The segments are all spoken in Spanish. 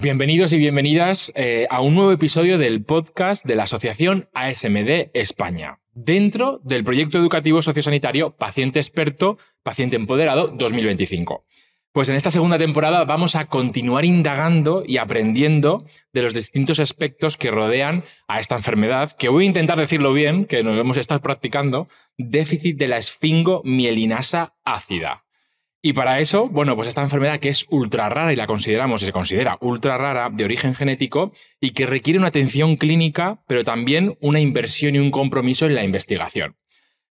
Bienvenidos y bienvenidas a un nuevo episodio del podcast de la Asociación ASMD España, dentro del proyecto educativo sociosanitario Paciente Experto, Paciente Empoderado 2025. Pues en esta segunda temporada vamos a continuar indagando y aprendiendo de los distintos aspectos que rodean a esta enfermedad, que voy a intentar decirlo bien, que nos hemos estado practicando, déficit de la esfingomielinasa ácida. Y para eso, bueno, pues esta enfermedad que es ultra rara y se considera ultra rara, de origen genético y que requiere una atención clínica, pero también una inversión y un compromiso en la investigación.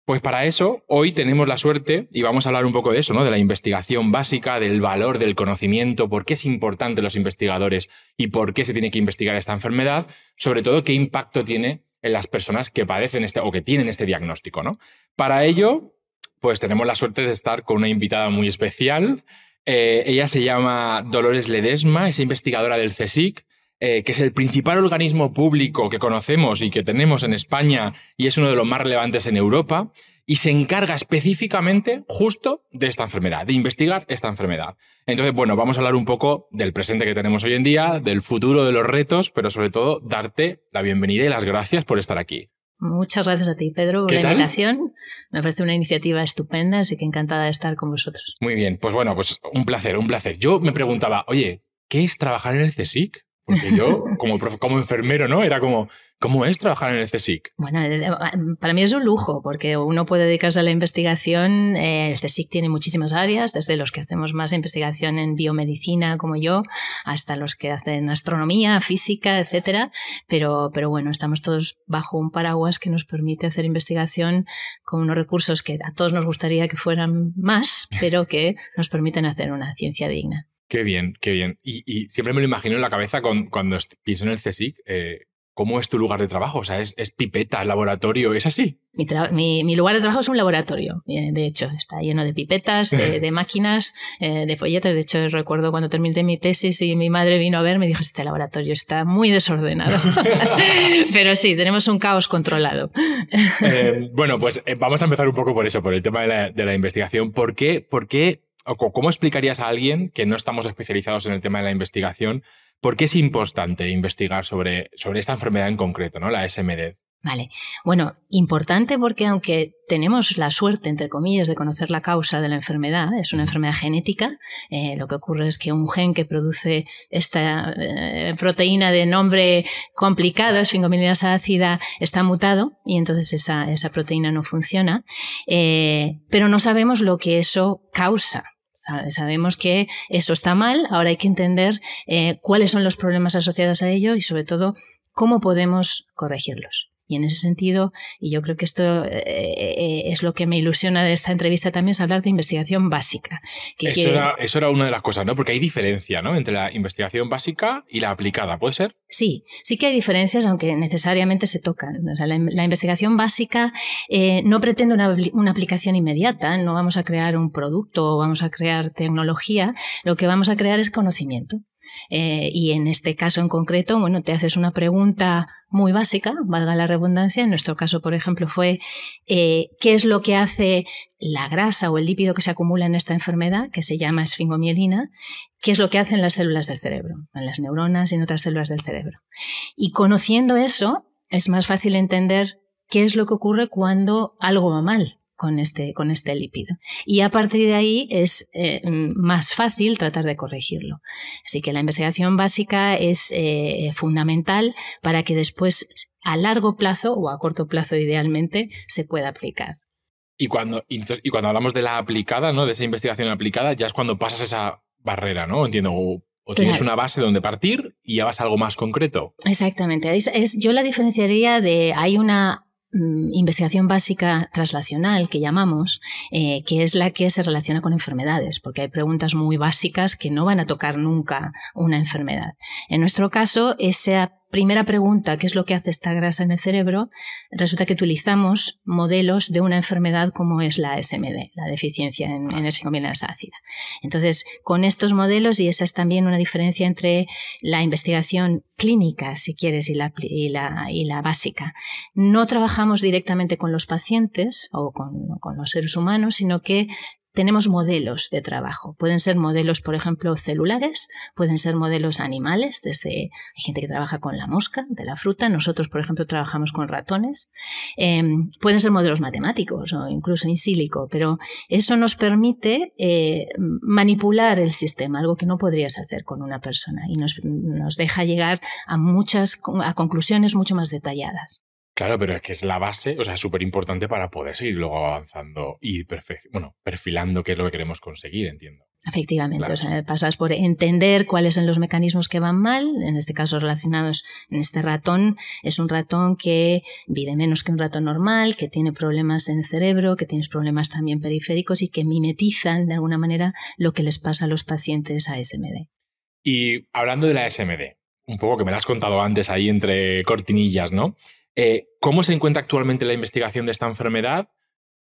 Pues para eso, hoy tenemos la suerte, y vamos a hablar un poco de eso, ¿no? De la investigación básica, del valor del conocimiento, por qué es importante los investigadores y por qué se tiene que investigar esta enfermedad, sobre todo qué impacto tiene en las personas que padecen o que tienen este diagnóstico, ¿no? Para ello, pues tenemos la suerte de estar con una invitada muy especial. Ella se llama Dolores Ledesma, es investigadora del CSIC, que es el principal organismo público que conocemos y que tenemos en España y es uno de los más relevantes en Europa, y se encarga específicamente justo de esta enfermedad, de investigar esta enfermedad. Entonces, bueno, vamos a hablar un poco del presente que tenemos hoy en día, del futuro de los retos, pero sobre todo darte la bienvenida y las gracias por estar aquí. Muchas gracias a ti, Pedro, por la invitación. Me parece una iniciativa estupenda, así que encantada de estar con vosotros. Muy bien, pues bueno, pues un placer, un placer. Yo me preguntaba, oye, ¿qué es trabajar en el CSIC? Porque yo, como enfermero, ¿no? Era como, ¿cómo es trabajar en el CSIC? Bueno, para mí es un lujo, porque uno puede dedicarse a la investigación. El CSIC tiene muchísimas áreas, desde los que hacemos más investigación en biomedicina, como yo, hasta los que hacen astronomía, física, etcétera. Pero bueno, estamos todos bajo un paraguas que nos permite hacer investigación con unos recursos que a todos nos gustaría que fueran más, pero que nos permiten hacer una ciencia digna. Qué bien, qué bien. Y siempre me lo imagino en la cabeza cuando pienso en el CSIC. ¿Cómo es tu lugar de trabajo? O sea, ¿es pipeta, laboratorio? ¿Es así? Mi lugar de trabajo es un laboratorio. De hecho, está lleno de pipetas, de máquinas, de folletas. De hecho, recuerdo cuando terminé mi tesis y mi madre vino a ver, me dijo, este laboratorio está muy desordenado. Pero sí, tenemos un caos controlado. Bueno, pues vamos a empezar un poco por eso, por el tema de la investigación. ¿Por qué? ¿Cómo explicarías a alguien que no estamos especializados en el tema de la investigación por qué es importante investigar sobre esta enfermedad en concreto, ¿no? La SMD? Vale. Bueno, importante porque aunque tenemos la suerte, entre comillas, de conocer la causa de la enfermedad, es una enfermedad genética, lo que ocurre es que un gen que produce esta proteína de nombre complicado, esfingomielinasa ácida, está mutado y entonces esa proteína no funciona, pero no sabemos lo que eso causa. Sabemos que eso está mal, ahora hay que entender cuáles son los problemas asociados a ello y sobre todo cómo podemos corregirlos. Y en ese sentido, y yo creo que esto es lo que me ilusiona de esta entrevista también, es hablar de investigación básica. Eso era una de las cosas, ¿no? Porque hay diferencia, ¿no? Entre la investigación básica y la aplicada, ¿puede ser? Sí que hay diferencias, aunque necesariamente se tocan. O sea, la investigación básica no pretende una aplicación inmediata, no vamos a crear un producto o vamos a crear tecnología, lo que vamos a crear es conocimiento. Y en este caso en concreto, bueno, te haces una pregunta muy básica, valga la redundancia. En nuestro caso, por ejemplo, fue ¿qué es lo que hace la grasa o el lípido que se acumula en esta enfermedad, que se llama esfingomielina? ¿Qué es lo que hacen las células del cerebro, en las neuronas y en otras células del cerebro? Y conociendo eso, es más fácil entender qué es lo que ocurre cuando algo va mal con este lípido. Y a partir de ahí es más fácil tratar de corregirlo. Así que la investigación básica es fundamental para que después a largo plazo o a corto plazo idealmente se pueda aplicar. Y cuando hablamos de la aplicada, ¿no? De esa investigación aplicada, ya es cuando pasas esa barrera, ¿no? Entiendo. O tienes una base donde partir y ya vas a algo más concreto. Exactamente. Yo la diferenciaría hay una investigación básica translacional que llamamos, que es la que se relaciona con enfermedades, porque hay preguntas muy básicas que no van a tocar nunca una enfermedad. En nuestro caso, esa primera pregunta, ¿qué es lo que hace esta grasa en el cerebro? Resulta que utilizamos modelos de una enfermedad como es la SMD, la deficiencia en esfingomielinasa ácida. Entonces, con estos modelos, y esa es también una diferencia entre la investigación clínica, si quieres, y la básica, no trabajamos directamente con los pacientes o con los seres humanos, sino que tenemos modelos de trabajo. Pueden ser modelos, por ejemplo, celulares, pueden ser modelos animales, hay gente que trabaja con la mosca de la fruta, nosotros, por ejemplo, trabajamos con ratones. Pueden ser modelos matemáticos o incluso in silico, pero eso nos permite manipular el sistema, algo que no podrías hacer con una persona, y nos deja llegar a conclusiones mucho más detalladas. Claro, pero es que es la base, o sea, es súper importante para poder seguir luego avanzando y perfilando qué es lo que queremos conseguir, entiendo. Efectivamente, Claro. O sea, pasas por entender cuáles son los mecanismos que van mal, en este caso relacionados en este ratón. Es un ratón que vive menos que un ratón normal, que tiene problemas en el cerebro, que tiene problemas también periféricos y que mimetizan de alguna manera lo que les pasa a los pacientes ASMD. Y hablando de la ASMD, un poco que me lo has contado antes ahí entre cortinillas, ¿no? ¿Cómo se encuentra actualmente la investigación de esta enfermedad?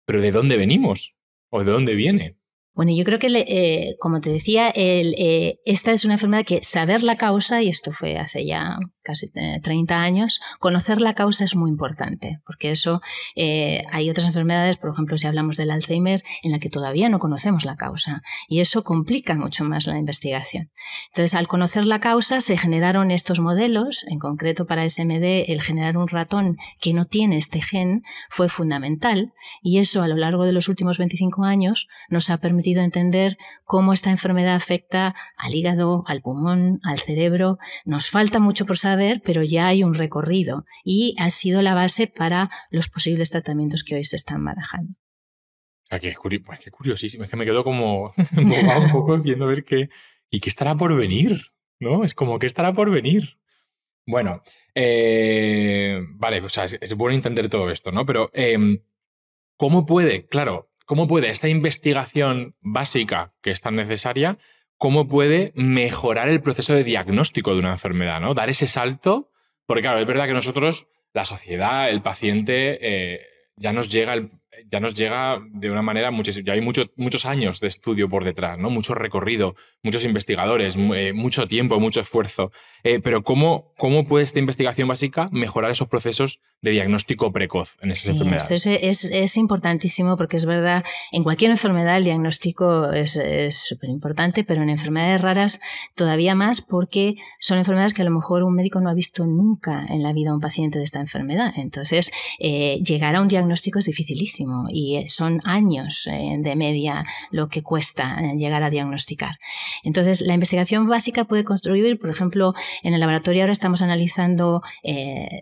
¿Pero de dónde venimos? ¿O de dónde viene? Bueno, yo creo que, como te decía, esta es una enfermedad que saber la causa, y esto fue hace ya casi 30 años, conocer la causa es muy importante, porque eso hay otras enfermedades, por ejemplo, si hablamos del Alzheimer, en la que todavía no conocemos la causa, y eso complica mucho más la investigación. Entonces, al conocer la causa, se generaron estos modelos, en concreto para SMD, el generar un ratón que no tiene este gen fue fundamental, y eso a lo largo de los últimos 25 años nos ha permitido entender cómo esta enfermedad afecta al hígado, al pulmón, al cerebro. Nos falta mucho por saber, pero ya hay un recorrido y ha sido la base para los posibles tratamientos que hoy se están barajando. O sea, qué curiosísimo. Es que me quedo como embobado un poco viendo a ver qué estará por venir, ¿no? Es como, ¿qué estará por venir? Bueno, vale, o sea, es bueno entender todo esto, ¿no? Pero, ¿cómo puede esta investigación básica que es tan necesaria, cómo puede mejorar el proceso de diagnóstico de una enfermedad, ¿no? Dar ese salto, porque claro, es verdad que nosotros, la sociedad, el paciente, ya nos llega de una manera, ya hay muchos años de estudio por detrás, ¿no? Mucho recorrido, muchos investigadores, mucho tiempo, mucho esfuerzo. Pero ¿cómo puede esta investigación básica mejorar esos procesos de diagnóstico precoz en esas enfermedades? Esto es importantísimo, porque es verdad, en cualquier enfermedad el diagnóstico es súper importante, pero en enfermedades raras todavía más, porque son enfermedades que a lo mejor un médico no ha visto nunca en la vida a un paciente de esta enfermedad. Entonces, llegar a un diagnóstico es dificilísimo y son años de media lo que cuesta llegar a diagnosticar. Entonces, la investigación básica puede contribuir, por ejemplo, en el laboratorio ahora estamos analizando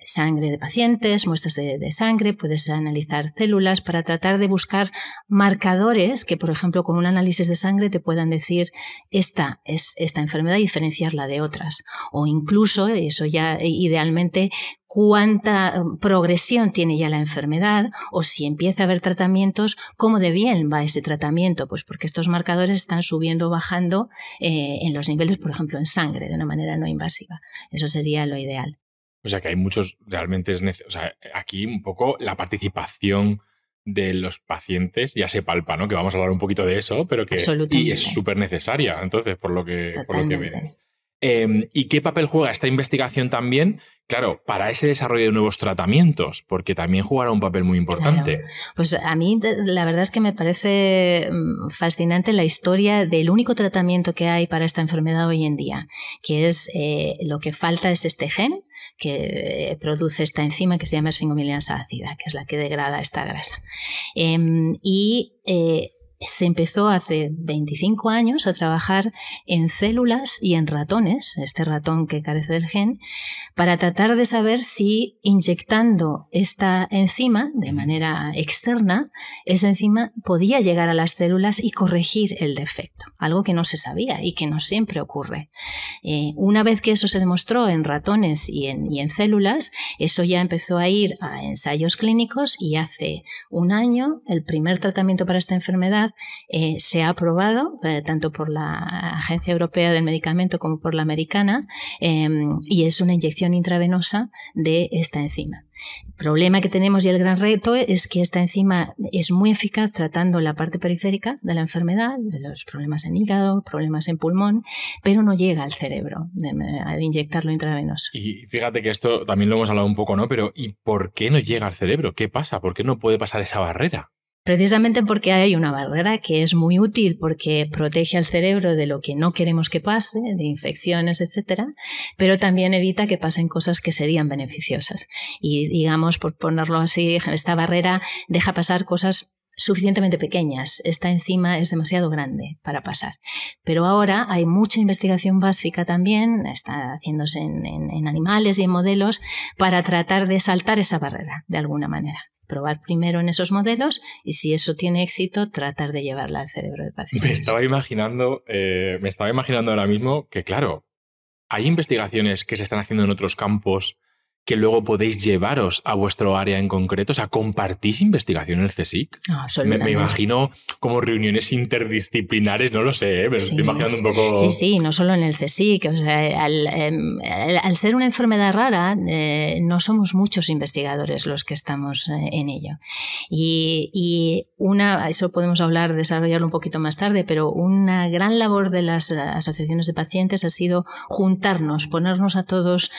sangre de pacientes, muestras de sangre, puedes analizar células para tratar de buscar marcadores que, por ejemplo, con un análisis de sangre te puedan decir esta es esta enfermedad y diferenciarla de otras. O incluso, eso ya idealmente, cuánta progresión tiene ya la enfermedad, o si empieza a haber tratamientos, cómo de bien va ese tratamiento, pues porque estos marcadores están subiendo o bajando en los niveles, por ejemplo, en sangre, de una manera no invasiva. Eso sería lo ideal. O sea, que hay muchos, realmente o sea, aquí un poco la participación de los pacientes ya se palpa, ¿no? Que vamos a hablar un poquito de eso, pero que es súper necesaria, entonces, por lo que ven. ¿Y qué papel juega esta investigación también, claro, para ese desarrollo de nuevos tratamientos? Porque también jugará un papel muy importante. Claro. Pues a mí la verdad es que me parece fascinante la historia del único tratamiento que hay para esta enfermedad hoy en día, que es lo que falta es este gen que produce esta enzima que se llama esfingomielinasa ácida, que es la que degrada esta grasa. Se empezó hace 25 años a trabajar en células y en ratones, este ratón que carece del gen, para tratar de saber si inyectando esta enzima de manera externa, esa enzima podía llegar a las células y corregir el defecto, algo que no se sabía y que no siempre ocurre. Una vez que eso se demostró en ratones y en células, eso ya empezó a ir a ensayos clínicos, y hace un año el primer tratamiento para esta enfermedad se ha aprobado tanto por la Agencia Europea del Medicamento como por la americana, y es una inyección intravenosa de esta enzima. El problema que tenemos y el gran reto es que esta enzima es muy eficaz tratando la parte periférica de la enfermedad, de los problemas en hígado, problemas en pulmón, pero no llega al cerebro al inyectarlo intravenoso. Y fíjate que esto también lo hemos hablado un poco, ¿no? Pero ¿y por qué no llega al cerebro? ¿Qué pasa? ¿Por qué no puede pasar esa barrera? Precisamente porque hay una barrera que es muy útil porque protege al cerebro de lo que no queremos que pase, de infecciones, etcétera, pero también evita que pasen cosas que serían beneficiosas. Y digamos, por ponerlo así, esta barrera deja pasar cosas suficientemente pequeñas. Esta enzima es demasiado grande para pasar. Pero ahora hay mucha investigación básica también, está haciéndose en animales y en modelos, para tratar de saltar esa barrera de alguna manera. Probar primero en esos modelos y si eso tiene éxito, tratar de llevarla al cerebro del paciente. Me estaba imaginando ahora mismo que, claro, hay investigaciones que se están haciendo en otros campos que luego podéis llevaros a vuestro área en concreto. O sea, ¿compartís investigación en el CSIC? No, me imagino como reuniones interdisciplinares, no lo sé, me lo estoy imaginando un poco... Sí, no solo en el CSIC. O sea, al ser una enfermedad rara, no somos muchos investigadores los que estamos en ello. Y eso podemos desarrollarlo un poquito más tarde, pero una gran labor de las asociaciones de pacientes ha sido juntarnos, ponernos a todos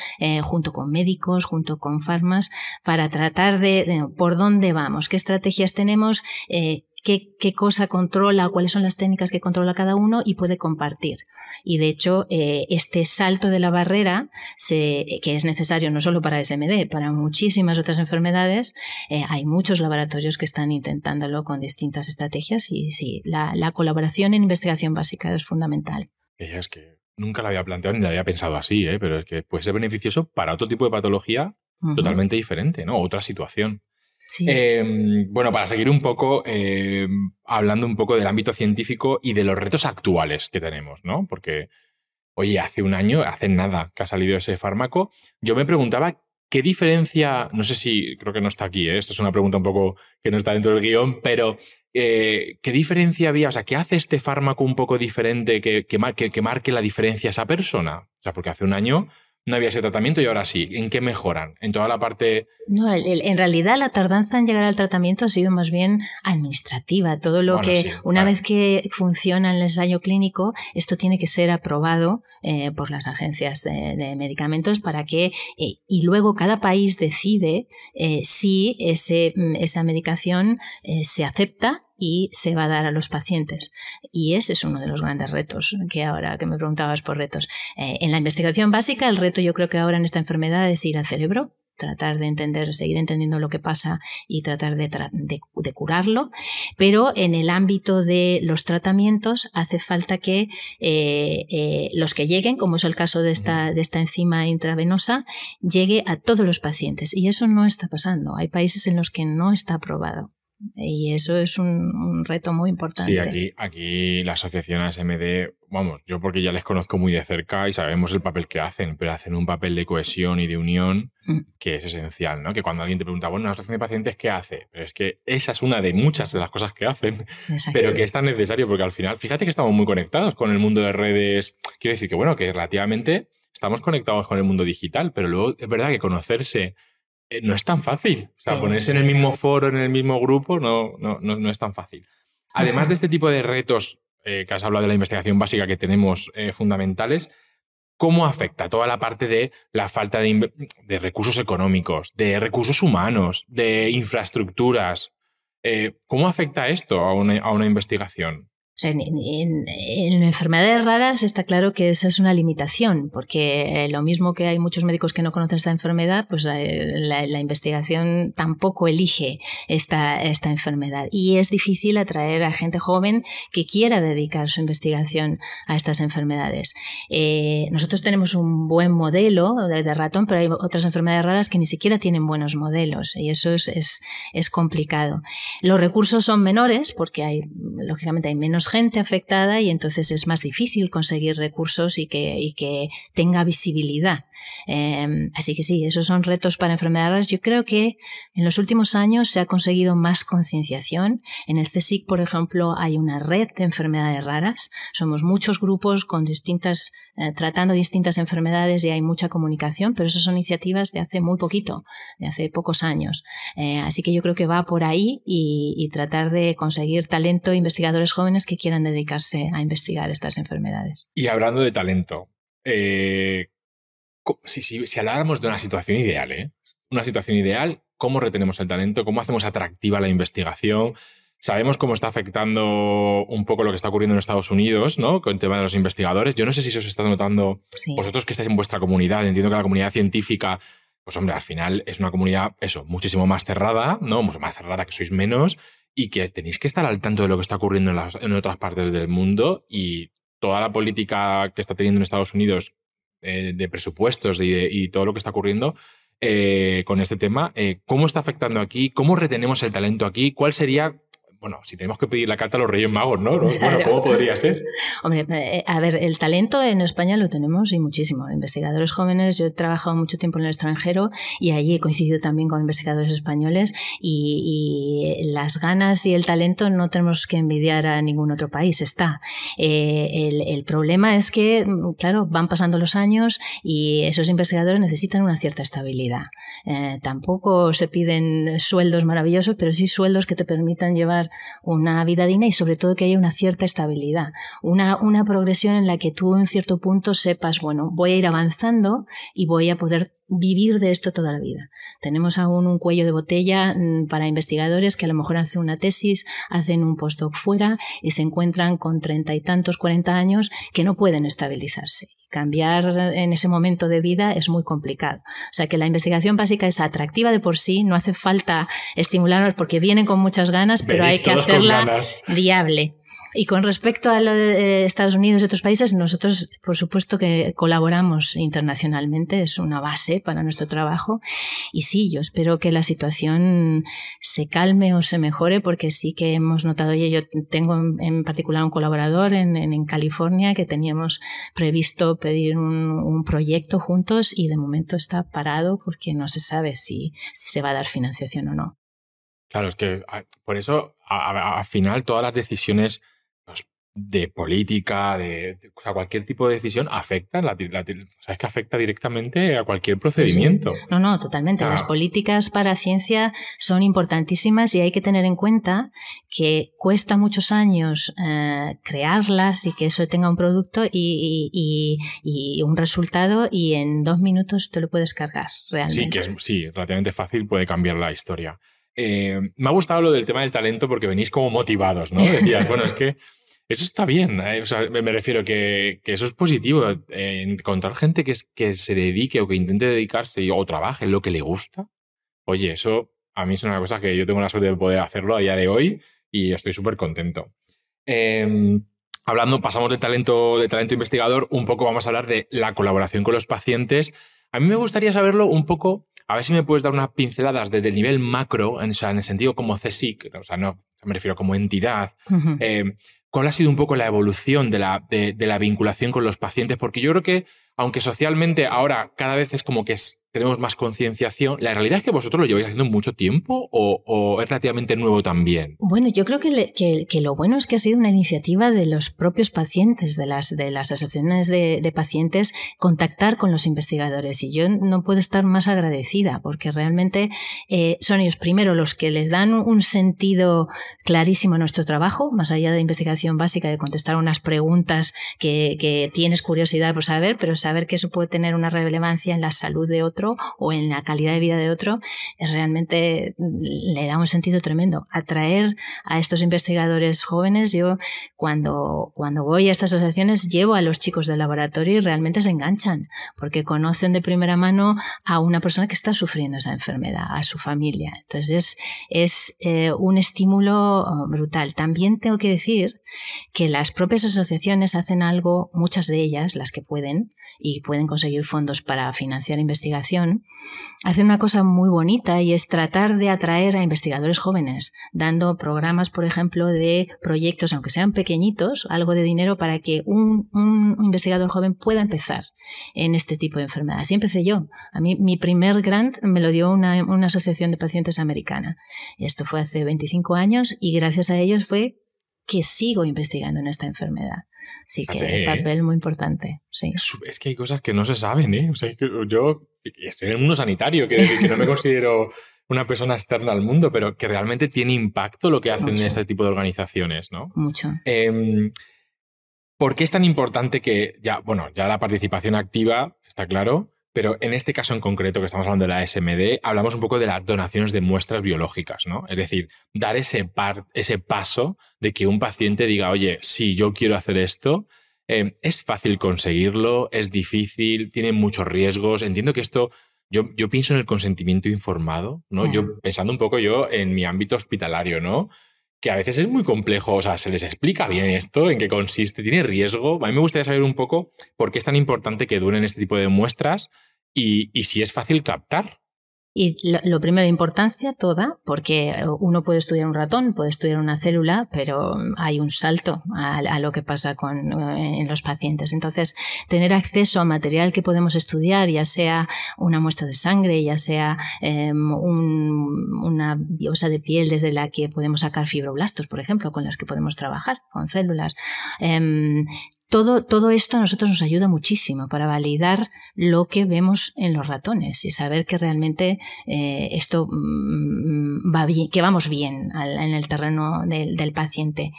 junto con médicos, junto con farmas, para tratar de por dónde vamos, qué estrategias tenemos, qué cosa controla, cuáles son las técnicas que controla cada uno y puede compartir. Y de hecho, este salto de la barrera, que es necesario no solo para SMD, para muchísimas otras enfermedades, hay muchos laboratorios que están intentándolo con distintas estrategias y sí, la colaboración en investigación básica es fundamental. Es que nunca la había planteado ni la había pensado así, pero es que puede ser beneficioso para otro tipo de patología totalmente diferente, ¿no? Otra situación. Sí. Bueno, para seguir un poco, hablando un poco del ámbito científico y de los retos actuales que tenemos, ¿no? Porque, oye, hace un año, hace nada que ha salido ese fármaco, yo me preguntaba qué diferencia, no sé si, creo que no está aquí, esto es una pregunta un poco que no está dentro del guión, pero ¿qué diferencia había? O sea, ¿qué hace este fármaco un poco diferente que marque la diferencia a esa persona? O sea, porque hace un año no había ese tratamiento y ahora sí. ¿En qué mejoran? En toda la parte... No, en realidad la tardanza en llegar al tratamiento ha sido más bien administrativa. Todo lo una vez que funciona en el ensayo clínico, esto tiene que ser aprobado por las agencias de medicamentos para que... y luego cada país decide si esa medicación se acepta y se va a dar a los pacientes. Y ese es uno de los grandes retos ahora que me preguntabas por retos. En la investigación básica, el reto yo creo que ahora en esta enfermedad es ir al cerebro, tratar de seguir entendiendo lo que pasa y tratar de curarlo. Pero en el ámbito de los tratamientos hace falta que los que lleguen, como es el caso de esta enzima intravenosa, llegue a todos los pacientes. Y eso no está pasando. Hay países en los que no está aprobado. Y eso es un reto muy importante. Sí, aquí la asociación ASMD, vamos, yo porque ya les conozco muy de cerca y sabemos el papel que hacen, pero hacen un papel de cohesión y de unión que es esencial, ¿no? Que cuando alguien te pregunta, bueno, una asociación de pacientes, ¿qué hace? Pero es que esa es una de muchas de las cosas que hacen, pero que es tan necesario porque al final, fíjate que estamos muy conectados con el mundo de redes. Quiero decir que, bueno, que relativamente estamos conectados con el mundo digital, pero luego es verdad que conocerse no es tan fácil. O sea, ponerse en el mismo foro, en el mismo grupo, no es tan fácil. Además de este tipo de retos que has hablado de la investigación básica que tenemos fundamentales, ¿cómo afecta toda la parte de la falta de recursos económicos, de recursos humanos, de infraestructuras? ¿Cómo afecta esto a una investigación? O sea, en enfermedades raras está claro que esa es una limitación, porque lo mismo que hay muchos médicos que no conocen esta enfermedad, pues la investigación tampoco elige esta enfermedad. Y es difícil atraer a gente joven que quiera dedicar su investigación a estas enfermedades. Nosotros tenemos un buen modelo de ratón, pero hay otras enfermedades raras que ni siquiera tienen buenos modelos, y eso es complicado. Los recursos son menores porque lógicamente hay menos gente afectada y entonces es más difícil conseguir recursos y que tenga visibilidad. Así que sí, esos son retos para enfermedades raras. Yo creo que en los últimos años se ha conseguido más concienciación. En el CSIC, por ejemplo, hay una red de enfermedades raras. Somos muchos grupos con tratando distintas enfermedades y hay mucha comunicación, pero esas son iniciativas de hace muy poquito, de hace pocos años. Así que yo creo que va por ahí y tratar de conseguir talento, investigadores jóvenes que quieran dedicarse a investigar estas enfermedades. Y hablando de talento, si habláramos de una situación ideal, una situación ideal, ¿cómo retenemos el talento? ¿Cómo hacemos atractiva la investigación? Sabemos cómo está afectando un poco lo que está ocurriendo en Estados Unidos, ¿no? Con el tema de los investigadores. Yo no sé si eso se está notando vosotros que estáis en vuestra comunidad. Entiendo que la comunidad científica, pues hombre, al final es una comunidad, eso, muchísimo más cerrada, ¿no? Mucho más cerrada, que sois menos, y que tenéis que estar al tanto de lo que está ocurriendo en otras partes del mundo, y toda la política que está teniendo en Estados Unidos de presupuestos y todo lo que está ocurriendo con este tema, ¿cómo está afectando aquí? ¿Cómo retenemos el talento aquí? ¿Cuál sería... Bueno, si tenemos que pedir la carta a los Reyes Magos, ¿no? Bueno, ¿cómo podría ser? Hombre, a ver, el talento en España lo tenemos y muchísimo. Investigadores jóvenes, yo he trabajado mucho tiempo en el extranjero y allí he coincidido también con investigadores españoles y las ganas y el talento no tenemos que envidiar a ningún otro país, está. El problema es que, claro, van pasando los años y esos investigadores necesitan una cierta estabilidad. Tampoco se piden sueldos maravillosos, pero sí sueldos que te permitan llevar una vida digna y sobre todo que haya una cierta estabilidad, una progresión en la que tú en cierto punto sepas, bueno, voy a ir avanzando y voy a poder vivir de esto toda la vida. Tenemos aún un cuello de botella para investigadores que a lo mejor hacen una tesis, hacen un postdoc fuera y se encuentran con 30 y tantos, 40 años que no pueden estabilizarse. Cambiar en ese momento de vida es muy complicado. O sea que la investigación básica es atractiva de por sí, no hace falta estimularnos porque vienen con muchas ganas, pero hay que hacerla viable. Y con respecto a lo de Estados Unidos y otros países, nosotros, por supuesto, que colaboramos internacionalmente, es una base para nuestro trabajo. Y sí, yo espero que la situación se calme o se mejore, porque sí que hemos notado, oye, yo tengo en particular un colaborador en California que teníamos previsto pedir un proyecto juntos y de momento está parado porque no se sabe si se va a dar financiación o no. Claro, es que por eso, al final, todas las decisiones de política, o sea, cualquier tipo de decisión afecta, o sea, es que afecta directamente a cualquier procedimiento. Sí. No, totalmente. Las políticas para ciencia son importantísimas y hay que tener en cuenta que cuesta muchos años crearlas y que eso tenga un producto y un resultado y en 2 minutos te lo puedes cargar realmente. Sí, relativamente fácil, puede cambiar la historia. Me ha gustado lo del tema del talento porque venís como motivados, ¿no? Decías, bueno, es que eso está bien, o sea, me refiero que eso es positivo, encontrar gente que se dedique o que intente dedicarse o trabaje en lo que le gusta. Oye, eso a mí es una cosa que yo tengo la suerte de poder hacerlo a día de hoy y estoy súper contento. Pasamos de talento investigador, un poco vamos a hablar de la colaboración con los pacientes. A mí me gustaría saberlo un poco, a ver si me puedes dar unas pinceladas desde el nivel macro, o sea, en el sentido como CSIC, o sea, no me refiero como entidad. Uh-huh. ¿Cuál ha sido un poco la evolución de la vinculación con los pacientes? Porque yo creo que, aunque socialmente ahora cada vez es como que tenemos más concienciación, ¿la realidad es que vosotros lo lleváis haciendo mucho tiempo o es relativamente nuevo también? Bueno, yo creo que lo bueno es que ha sido una iniciativa de los propios pacientes, de las asociaciones de pacientes, contactar con los investigadores. Y yo no puedo estar más agradecida porque realmente son ellos primero los que les dan un sentido clarísimo a nuestro trabajo, más allá de investigación básica, de contestar unas preguntas que tienes curiosidad por saber, pero saber que eso puede tener una relevancia en la salud de otro o en la calidad de vida de otro, realmente le da un sentido tremendo. Atraer a estos investigadores jóvenes, yo cuando voy a estas asociaciones llevo a los chicos del laboratorio y realmente se enganchan porque conocen de primera mano a una persona que está sufriendo esa enfermedad, a su familia. Entonces es un estímulo brutal. También tengo que decir que las propias asociaciones hacen algo, muchas de ellas, las que pueden, y pueden conseguir fondos para financiar investigación, hacen una cosa muy bonita y es tratar de atraer a investigadores jóvenes, dando programas, por ejemplo, de proyectos, aunque sean pequeñitos, algo de dinero para que un investigador joven pueda empezar en este tipo de enfermedades. Así empecé yo. A mí mi primer grant me lo dio una asociación de pacientes americana. Esto fue hace 25 años y gracias a ellos fue que sigo investigando en esta enfermedad. Sí, que papel muy importante. Sí. Es que hay cosas que no se saben, ¿eh? O sea, que yo estoy en el mundo sanitario, quiero decir que no me considero una persona externa al mundo, pero que realmente tiene impacto lo que hacen este tipo de organizaciones, ¿no? Mucho. ¿Por qué es tan importante que ya la participación activa, está claro, Pero en este caso en concreto, que estamos hablando de la ASMD, hablamos un poco de las donaciones de muestras biológicas, ¿no? Es decir, dar ese paso de que un paciente diga, oye, sí, yo quiero hacer esto. ¿Es fácil conseguirlo? ¿Es difícil? ¿Tiene muchos riesgos? Entiendo que esto... Yo pienso en el consentimiento informado, ¿no? Yo pensando un poco yo en mi ámbito hospitalario, ¿no? Que a veces es muy complejo, o sea, ¿se les explica bien esto? ¿En qué consiste? ¿Tiene riesgo? A mí me gustaría saber un poco por qué es tan importante que duren este tipo de muestras y si es fácil captar. Y lo primero, importancia toda, porque uno puede estudiar un ratón, puede estudiar una célula, pero hay un salto a lo que pasa en los pacientes. Entonces, tener acceso a material que podemos estudiar, ya sea una muestra de sangre, ya sea una biopsia de piel desde la que podemos sacar fibroblastos, por ejemplo, con las que podemos trabajar, con células. Todo esto a nosotros nos ayuda muchísimo para validar lo que vemos en los ratones y saber que realmente esto va bien, que vamos bien en el terreno del paciente.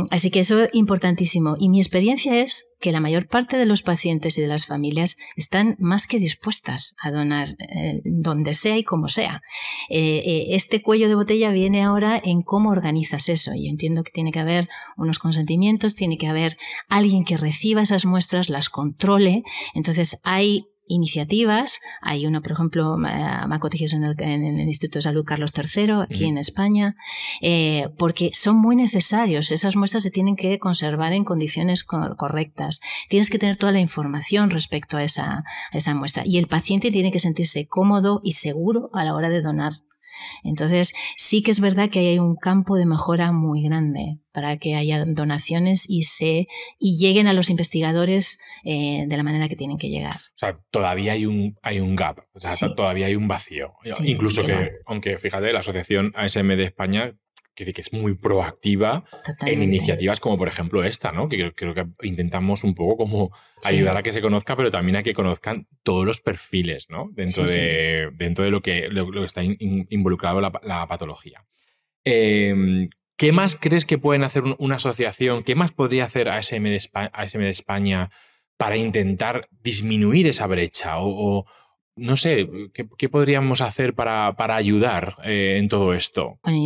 Así que eso es importantísimo. Y mi experiencia es que la mayor parte de los pacientes y de las familias están más que dispuestas a donar donde sea y como sea. Este cuello de botella viene ahora en cómo organizas eso. Yo entiendo que tiene que haber unos consentimientos, tiene que haber alguien que reciba esas muestras, las controle. Entonces hay iniciativas, hay una, por ejemplo, Macotigis en el Instituto de Salud Carlos III, aquí en España, porque son muy necesarios. Esas muestras se tienen que conservar en condiciones correctas. Tienes que tener toda la información respecto a esa muestra y el paciente tiene que sentirse cómodo y seguro a la hora de donar. Entonces, sí que es verdad que hay un campo de mejora muy grande para que haya donaciones y lleguen a los investigadores de la manera que tienen que llegar. O sea, todavía hay un gap, o sea, sí. Todavía hay un vacío. Sí, incluso aunque fíjate, la Asociación ASMD España que es muy proactiva en iniciativas como por ejemplo esta, ¿no? Que creo que intentamos un poco como ayudar a que se conozca, pero también a que conozcan todos los perfiles, ¿no? Dentro de lo que está involucrado la patología. ¿Qué más crees que pueden hacer una asociación? ¿Qué más podría hacer ASMD España para intentar disminuir esa brecha? O no sé, ¿qué podríamos hacer para ayudar en todo esto? Bueno,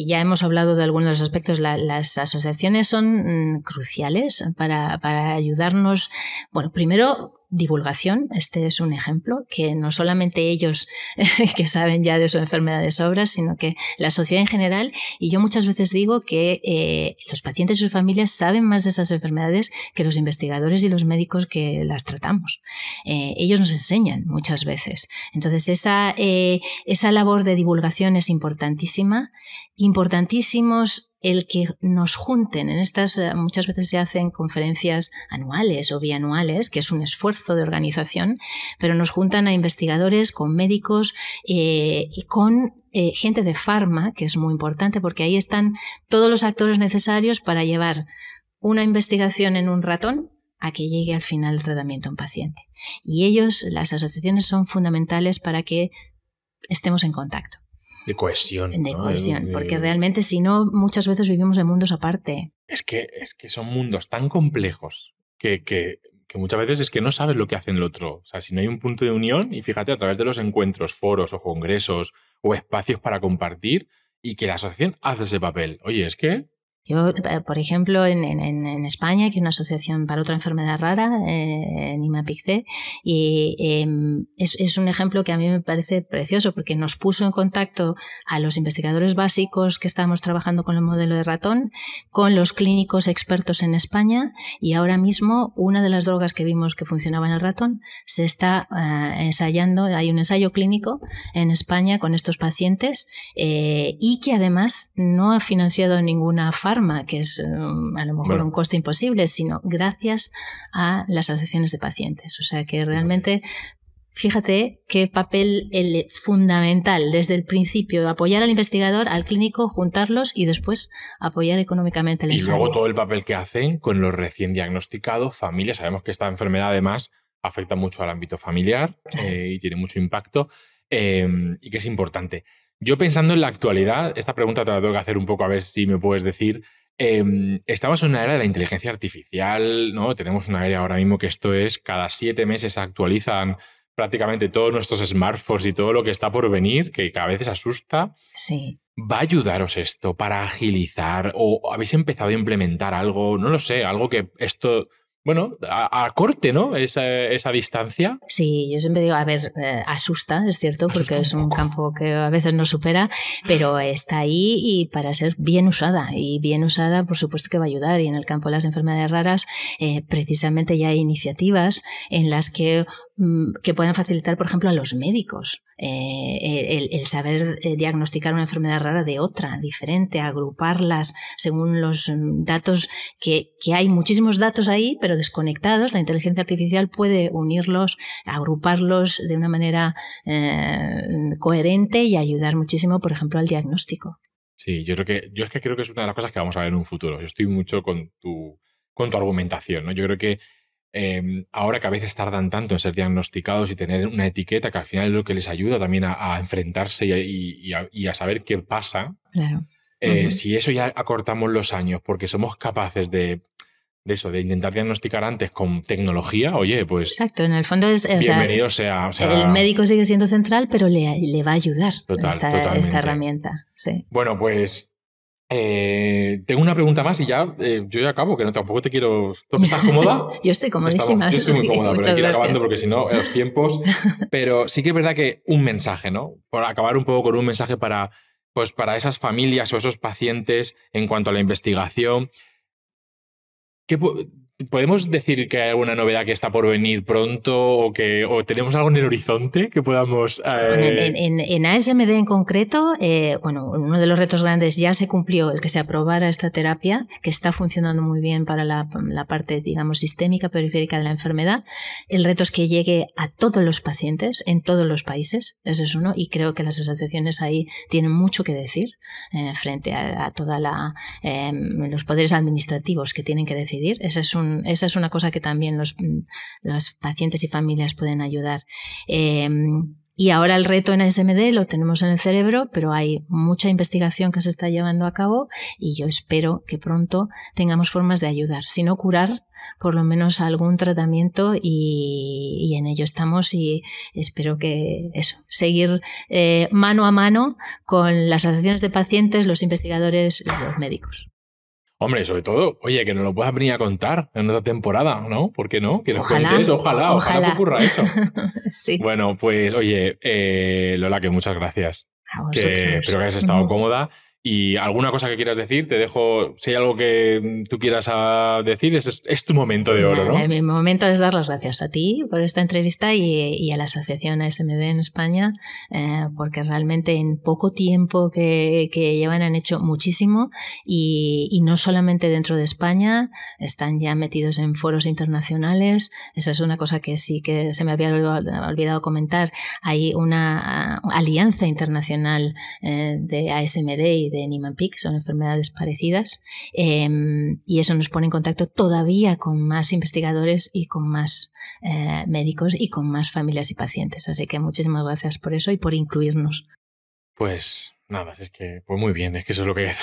ya hemos hablado de algunos de los aspectos. Las asociaciones son cruciales para ayudarnos. Bueno, primero, divulgación. Este es un ejemplo, que no solamente ellos que saben ya de su enfermedad de sobra, sino que la sociedad en general. Y yo muchas veces digo que los pacientes y sus familias saben más de esas enfermedades que los investigadores y los médicos que las tratamos. Ellos nos enseñan muchas veces. Entonces, esa labor de divulgación es importantísima. Importantísimos el que nos junten en estas, muchas veces se hacen conferencias anuales o bianuales, que es un esfuerzo de organización, pero nos juntan a investigadores con médicos y con gente de farma, que es muy importante porque ahí están todos los actores necesarios para llevar una investigación en un ratón a que llegue al final el tratamiento a un paciente. Y ellos, las asociaciones, son fundamentales para que estemos en contacto. De cohesión. De cohesión, porque realmente si no, muchas veces vivimos en mundos aparte. Es que son mundos tan complejos que muchas veces es que no sabes lo que hace el otro. O sea, si no hay un punto de unión, y fíjate, a través de los encuentros, foros o congresos o espacios para compartir, y que la asociación hace ese papel. Oye, es que... Yo, por ejemplo, en España, que hay una asociación para otra enfermedad rara, NIMAPIC-C, y es un ejemplo que a mí me parece precioso porque nos puso en contacto a los investigadores básicos que estábamos trabajando con el modelo de ratón, con los clínicos expertos en España, y ahora mismo una de las drogas que vimos que funcionaba en el ratón se está ensayando, hay un ensayo clínico en España con estos pacientes y que además no ha financiado ninguna que es a lo mejor un coste imposible, sino gracias a las asociaciones de pacientes. O sea que realmente, fíjate qué papel fundamental desde el principio, apoyar al investigador, al clínico, juntarlos y después apoyar económicamente el ensayo. Y luego todo el papel que hacen con los recién diagnosticados, familias. Sabemos que esta enfermedad además afecta mucho al ámbito familiar y tiene mucho impacto y que es importante. Yo pensando en la actualidad, esta pregunta te la tengo que hacer un poco a ver si me puedes decir, Estamos en una era de la inteligencia artificial, ¿no? Tenemos una era ahora mismo que esto es, cada 7 meses se actualizan prácticamente todos nuestros smartphones y todo lo que está por venir, que a veces asusta. Sí. ¿Va a ayudaros esto para agilizar o habéis empezado a implementar algo, no lo sé, algo que esto, bueno, acorte, ¿no? Esa distancia? Sí, yo siempre digo, a ver, asusta, es cierto, porque es un campo que a veces nos supera, pero está ahí y para ser bien usada. Y bien usada, por supuesto que va a ayudar. Y en el campo de las enfermedades raras, precisamente ya hay iniciativas en las que pueden facilitar, por ejemplo, a los médicos el saber diagnosticar una enfermedad rara de otra, diferente, agruparlas según los datos, que hay muchísimos datos ahí, pero desconectados. La inteligencia artificial puede unirlos, agruparlos de una manera coherente y ayudar muchísimo, por ejemplo, al diagnóstico. Sí, yo es que creo que es una de las cosas que vamos a ver en un futuro. Yo estoy mucho con tu argumentación, ¿no? Yo creo que ahora que a veces tardan tanto en ser diagnosticados y tener una etiqueta que al final es lo que les ayuda también a enfrentarse y a saber qué pasa. Claro. Si eso ya acortamos los años porque somos capaces de intentar diagnosticar antes con tecnología, oye, pues... Exacto, en el fondo es... bienvenido sea. O sea, el médico sigue siendo central, pero le va a ayudar esta herramienta. Sí. Bueno, pues... tengo una pregunta más y ya yo ya acabo, que no tampoco te quiero... ¿Estás cómoda? Yo estoy comodísima. Yo estoy muy cómoda, pero hay que ir acabando porque si no, los tiempos... Pero sí que es verdad que un mensaje, ¿no? Por acabar un poco con un mensaje para esas familias o esos pacientes en cuanto a la investigación. ¿Podemos decir que hay alguna novedad que está por venir pronto o tenemos algo en el horizonte que podamos...? En ASMD en concreto, uno de los retos grandes ya se cumplió, el que se aprobara esta terapia, que está funcionando muy bien para la parte, digamos, sistémica, periférica de la enfermedad. El reto es que llegue a todos los pacientes en todos los países, ese es uno, y creo que las asociaciones ahí tienen mucho que decir frente a toda los poderes administrativos que tienen que decidir. Esa es una cosa que también los pacientes y familias pueden ayudar. Y ahora el reto en ASMD lo tenemos en el cerebro, pero hay mucha investigación que se está llevando a cabo y yo espero que pronto tengamos formas de ayudar, si no curar, por lo menos algún tratamiento y en ello estamos y espero que seguir mano a mano con las asociaciones de pacientes, los investigadores y los médicos. Hombre, sobre todo, oye, que nos lo puedas venir a contar en otra temporada, ¿no? ¿Por qué no? Que nos ojalá, cuentes, ojalá que ocurra eso. Sí. Bueno, pues oye, Lola, que muchas gracias. Espero que hayas estado cómoda. ¿Y alguna cosa que quieras decir? Te dejo, si hay algo que tú quieras decir, es tu momento de oro, ¿no? Mi momento es dar las gracias a ti por esta entrevista y a la asociación ASMD en España, porque realmente en poco tiempo que llevan han hecho muchísimo y no solamente dentro de España, están ya metidos en foros internacionales. Esa es una cosa que sí que se me había olvidado comentar. Hay una alianza internacional de ASMD y de Niemann-Pick, son enfermedades parecidas, y eso nos pone en contacto todavía con más investigadores y con más médicos y con más familias y pacientes. Así que muchísimas gracias por eso y por incluirnos. Pues nada, es que pues muy bien, es que eso es lo que hay.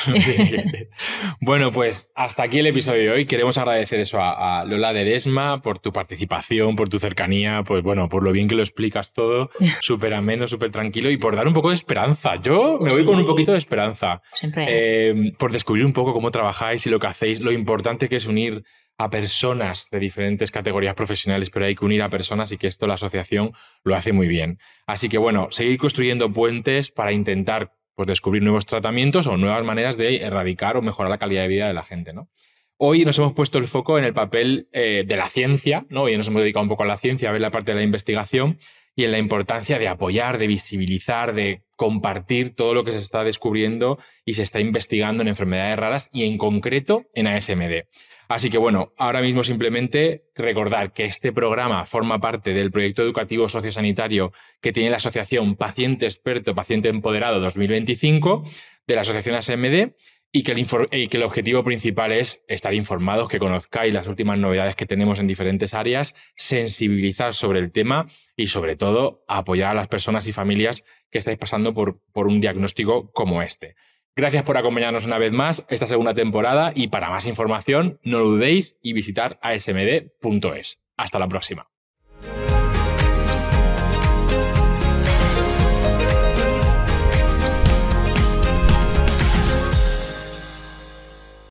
Bueno, pues hasta aquí el episodio de hoy. Queremos agradecer eso a Lola Ledesma por tu participación, por tu cercanía, pues bueno, por lo bien que lo explicas todo, súper ameno, súper tranquilo y por dar un poco de esperanza. Yo me voy con un poquito de esperanza. Siempre. Por descubrir un poco cómo trabajáis y lo que hacéis, lo importante que es unir a personas de diferentes categorías profesionales, pero hay que unir a personas y que esto la asociación lo hace muy bien. Así que bueno, seguir construyendo puentes para intentar descubrir nuevos tratamientos o nuevas maneras de erradicar o mejorar la calidad de vida de la gente, ¿no? Hoy nos hemos puesto el foco en el papel de la ciencia, ¿no? Hoy nos hemos dedicado un poco a la ciencia, a ver la parte de la investigación y en la importancia de apoyar, de visibilizar, de compartir todo lo que se está descubriendo y se está investigando en enfermedades raras y en concreto en ASMD. Así que bueno, ahora mismo simplemente recordar que este programa forma parte del proyecto educativo sociosanitario que tiene la asociación Paciente Experto, Paciente Empoderado 2025 de la asociación ASMD y que el objetivo principal es estar informados, que conozcáis las últimas novedades que tenemos en diferentes áreas, sensibilizar sobre el tema y sobre todo apoyar a las personas y familias que estáis pasando por un diagnóstico como este. Gracias por acompañarnos una vez más esta segunda temporada y para más información no lo dudéis y visitar asmd.es. Hasta la próxima.